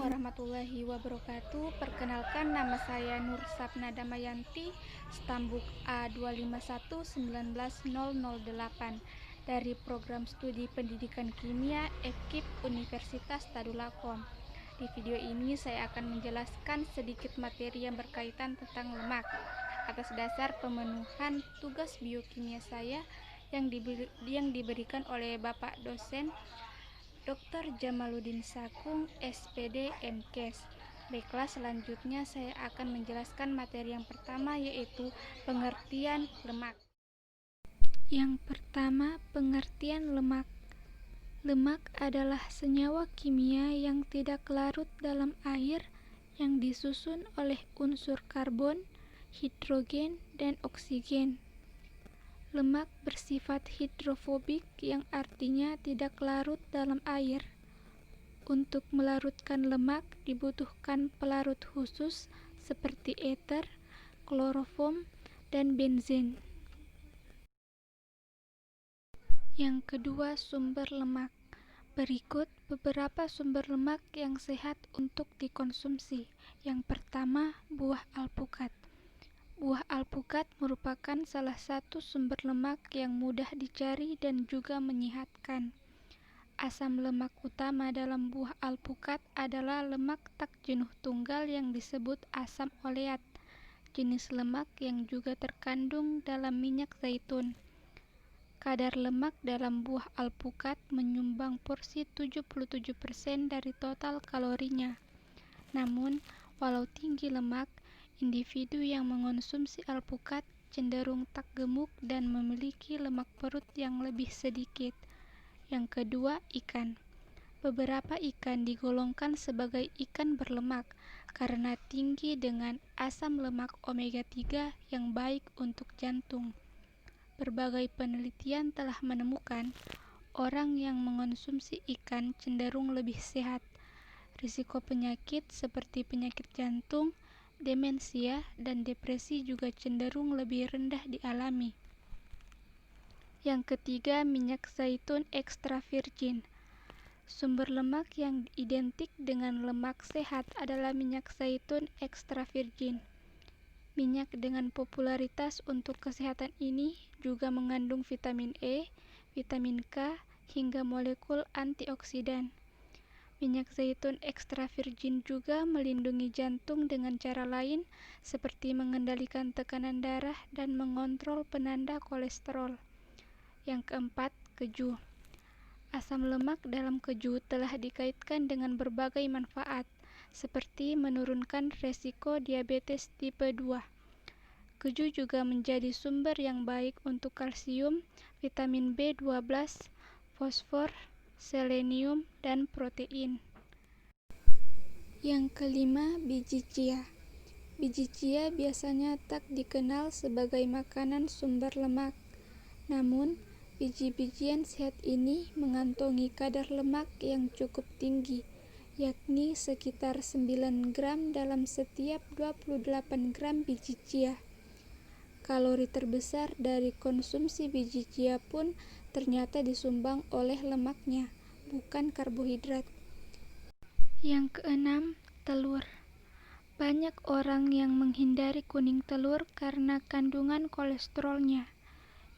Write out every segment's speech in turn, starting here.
warahmatullahi wabarakatuh. Perkenalkan, nama saya Nur Sapna Damayanti, Stambuk A251-19008 dari Program Studi Pendidikan Kimia Ekip Universitas Tadulako. Di video ini saya akan menjelaskan sedikit materi yang berkaitan tentang lemak atas dasar pemenuhan tugas biokimia saya yang diberikan oleh Bapak dosen Dr. Jamaluddin Sakung, SPD MKes. Baiklah, selanjutnya saya akan menjelaskan materi yang pertama, yaitu pengertian lemak. Yang pertama, pengertian lemak. Lemak adalah senyawa kimia yang tidak larut dalam air yang disusun oleh unsur karbon, hidrogen, dan oksigen. Lemak bersifat hidrofobik yang artinya tidak larut dalam air. Untuk melarutkan lemak dibutuhkan pelarut khusus seperti ether, kloroform, dan benzin. Yang kedua, sumber lemak. Berikut beberapa sumber lemak yang sehat untuk dikonsumsi. Yang pertama, buah alpukat. Buah alpukat merupakan salah satu sumber lemak yang mudah dicari dan juga menyehatkan. Asam lemak utama dalam buah alpukat adalah lemak tak jenuh tunggal yang disebut asam oleat, jenis lemak yang juga terkandung dalam minyak zaitun. Kadar lemak dalam buah alpukat menyumbang porsi 77% dari total kalorinya. Namun, walau tinggi lemak, individu yang mengonsumsi alpukat cenderung tak gemuk dan memiliki lemak perut yang lebih sedikit. Yang kedua, ikan. Beberapa ikan digolongkan sebagai ikan berlemak karena tinggi dengan asam lemak omega 3 yang baik untuk jantung. Berbagai penelitian telah menemukan orang yang mengonsumsi ikan cenderung lebih sehat. Risiko penyakit seperti penyakit jantung, demensia, dan depresi juga cenderung lebih rendah dialami. Yang ketiga, minyak zaitun ekstra virgin. Sumber lemak yang identik dengan lemak sehat adalah minyak zaitun ekstra virgin. Minyak dengan popularitas untuk kesehatan ini juga mengandung vitamin E, vitamin K, hingga molekul antioksidan. Minyak zaitun ekstra virgin juga melindungi jantung dengan cara lain seperti mengendalikan tekanan darah dan mengontrol penanda kolesterol. Yang keempat, keju. Asam lemak dalam keju telah dikaitkan dengan berbagai manfaat, seperti menurunkan resiko diabetes tipe 2. Keju juga menjadi sumber yang baik untuk kalsium, vitamin B12, fosfor, selenium, dan protein. Yang kelima, biji chia. Biji chia biasanya tak dikenal sebagai makanan sumber lemak. Namun, biji-bijian sehat ini mengantongi kadar lemak yang cukup tinggi, yakni sekitar 9 gram dalam setiap 28 gram biji chia. Kalori terbesar dari konsumsi biji chia pun ternyata disumbang oleh lemaknya, bukan karbohidrat. Yang keenam, telur. Banyak orang yang menghindari kuning telur karena kandungan kolesterolnya.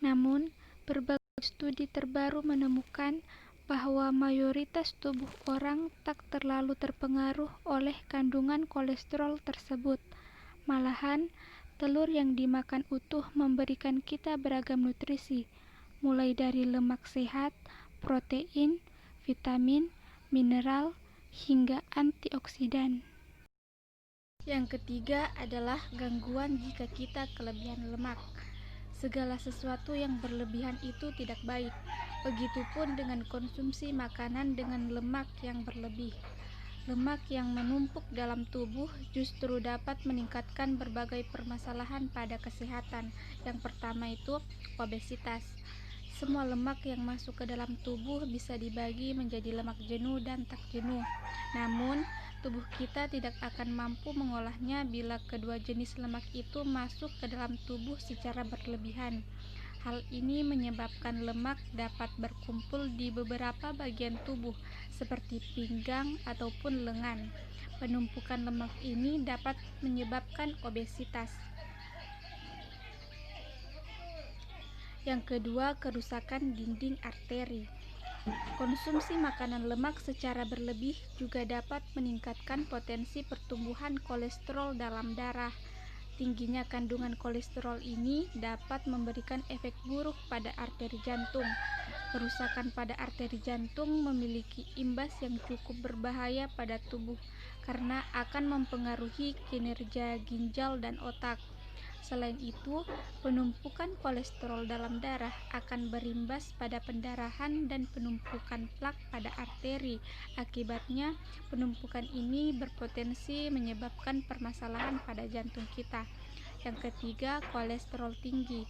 Namun, berbagai studi terbaru menemukan bahwa mayoritas tubuh orang tak terlalu terpengaruh oleh kandungan kolesterol tersebut. Malahan, telur yang dimakan utuh memberikan kita beragam nutrisi, mulai dari lemak sehat, protein, vitamin, mineral, hingga antioksidan. Yang ketiga adalah gangguan jika kita kelebihan lemak. Segala sesuatu yang berlebihan itu tidak baik. Begitupun dengan konsumsi makanan dengan lemak yang berlebih. Lemak yang menumpuk dalam tubuh justru dapat meningkatkan berbagai permasalahan pada kesehatan. Yang pertama itu obesitas. Semua lemak yang masuk ke dalam tubuh bisa dibagi menjadi lemak jenuh dan tak jenuh. Namun, tubuh kita tidak akan mampu mengolahnya bila kedua jenis lemak itu masuk ke dalam tubuh secara berlebihan. Hal ini menyebabkan lemak dapat berkumpul di beberapa bagian tubuh seperti pinggang ataupun lengan. Penumpukan lemak ini dapat menyebabkan obesitas. Yang kedua, kerusakan dinding arteri. Konsumsi makanan lemak secara berlebih juga dapat meningkatkan potensi pertumbuhan kolesterol dalam darah. Tingginya kandungan kolesterol ini dapat memberikan efek buruk pada arteri jantung. Kerusakan pada arteri jantung memiliki imbas yang cukup berbahaya pada tubuh karena akan mempengaruhi kinerja ginjal dan otak. Selain itu, penumpukan kolesterol dalam darah akan berimbas pada pendarahan dan penumpukan plak pada arteri. Akibatnya, penumpukan ini berpotensi menyebabkan permasalahan pada jantung kita. Yang ketiga, kolesterol tinggi.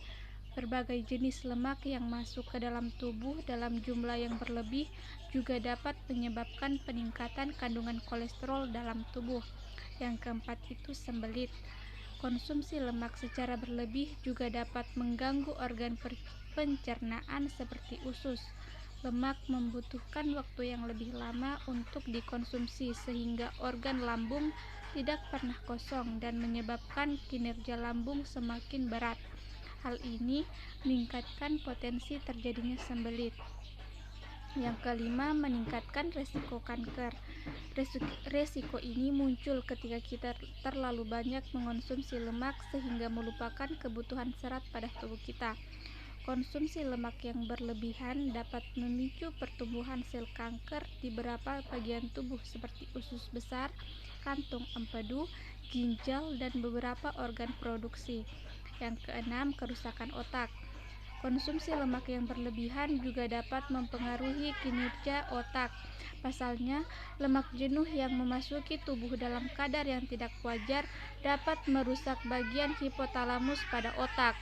Berbagai jenis lemak yang masuk ke dalam tubuh dalam jumlah yang berlebih juga dapat menyebabkan peningkatan kandungan kolesterol dalam tubuh. Yang keempat itu sembelit. Konsumsi lemak secara berlebih juga dapat mengganggu organ pencernaan seperti usus. Lemak membutuhkan waktu yang lebih lama untuk dikonsumsi sehingga organ lambung tidak pernah kosong dan menyebabkan kinerja lambung semakin berat. Hal ini meningkatkan potensi terjadinya sembelit. Yang kelima, meningkatkan resiko kanker. Resiko ini muncul ketika kita terlalu banyak mengonsumsi lemak sehingga melupakan kebutuhan serat pada tubuh kita. Konsumsi lemak yang berlebihan dapat memicu pertumbuhan sel kanker di beberapa bagian tubuh seperti usus besar, kantung empedu, ginjal, dan beberapa organ produksi. Yang keenam, kerusakan otak. Konsumsi lemak yang berlebihan juga dapat mempengaruhi kinerja otak. Pasalnya, lemak jenuh yang memasuki tubuh dalam kadar yang tidak wajar dapat merusak bagian hipotalamus pada otak.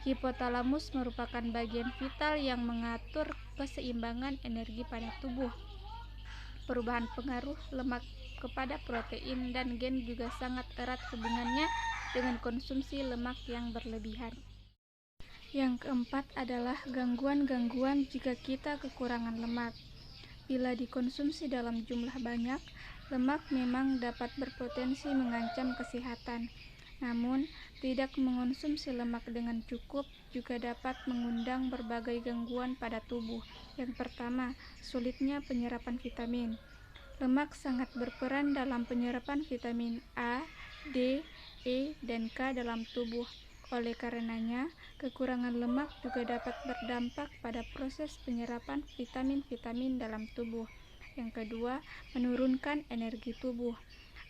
Hipotalamus merupakan bagian vital yang mengatur keseimbangan energi pada tubuh. Perubahan pengaruh lemak kepada protein dan gen juga sangat erat hubungannya dengan konsumsi lemak yang berlebihan. Yang keempat adalah gangguan-gangguan jika kita kekurangan lemak. Bila dikonsumsi dalam jumlah banyak, lemak memang dapat berpotensi mengancam kesehatan. Namun, tidak mengonsumsi lemak dengan cukup juga dapat mengundang berbagai gangguan pada tubuh. Yang pertama, sulitnya penyerapan vitamin. Lemak sangat berperan dalam penyerapan vitamin A, D, E, dan K dalam tubuh. Oleh karenanya, kekurangan lemak juga dapat berdampak pada proses penyerapan vitamin-vitamin dalam tubuh. Yang kedua, menurunkan energi tubuh.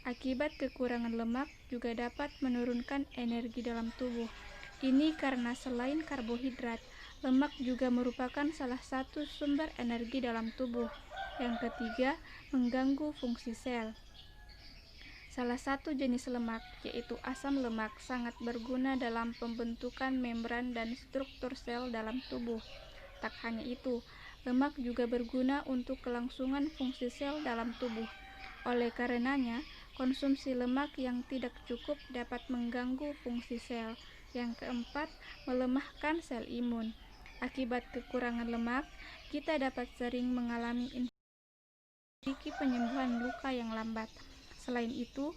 Akibat kekurangan lemak juga dapat menurunkan energi dalam tubuh. Ini karena selain karbohidrat, lemak juga merupakan salah satu sumber energi dalam tubuh. Yang ketiga, mengganggu fungsi sel. Salah satu jenis lemak, yaitu asam lemak, sangat berguna dalam pembentukan membran dan struktur sel dalam tubuh. Tak hanya itu, lemak juga berguna untuk kelangsungan fungsi sel dalam tubuh. Oleh karenanya, konsumsi lemak yang tidak cukup dapat mengganggu fungsi sel. Yang keempat, melemahkan sel imun. Akibat kekurangan lemak, kita dapat sering mengalami infeksi penyembuhan luka yang lambat. Selain itu,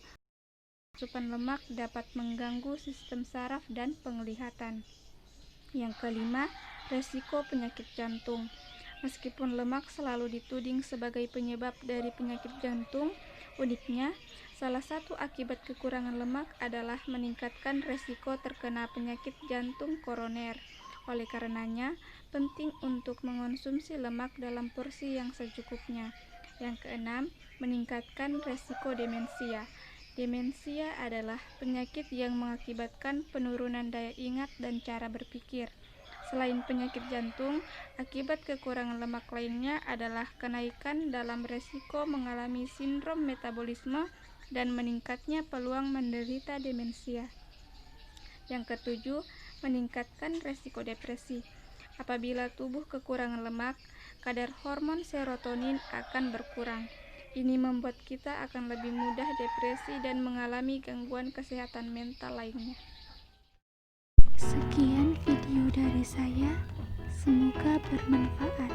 asupan lemak dapat mengganggu sistem saraf dan penglihatan. Yang kelima, resiko penyakit jantung. Meskipun lemak selalu dituding sebagai penyebab dari penyakit jantung, uniknya, salah satu akibat kekurangan lemak adalah meningkatkan resiko terkena penyakit jantung koroner. Oleh karenanya, penting untuk mengonsumsi lemak dalam porsi yang secukupnya. Yang keenam, meningkatkan resiko demensia. Demensia adalah penyakit yang mengakibatkan penurunan daya ingat dan cara berpikir. Selain penyakit jantung, akibat kekurangan lemak lainnya adalah kenaikan dalam resiko mengalami sindrom metabolisme dan meningkatnya peluang menderita demensia. Yang ketujuh, meningkatkan resiko depresi. Apabila tubuh kekurangan lemak, kadar hormon serotonin akan berkurang. Ini membuat kita akan lebih mudah depresi dan mengalami gangguan kesehatan mental lainnya. Sekian video dari dari saya. Semoga bermanfaat.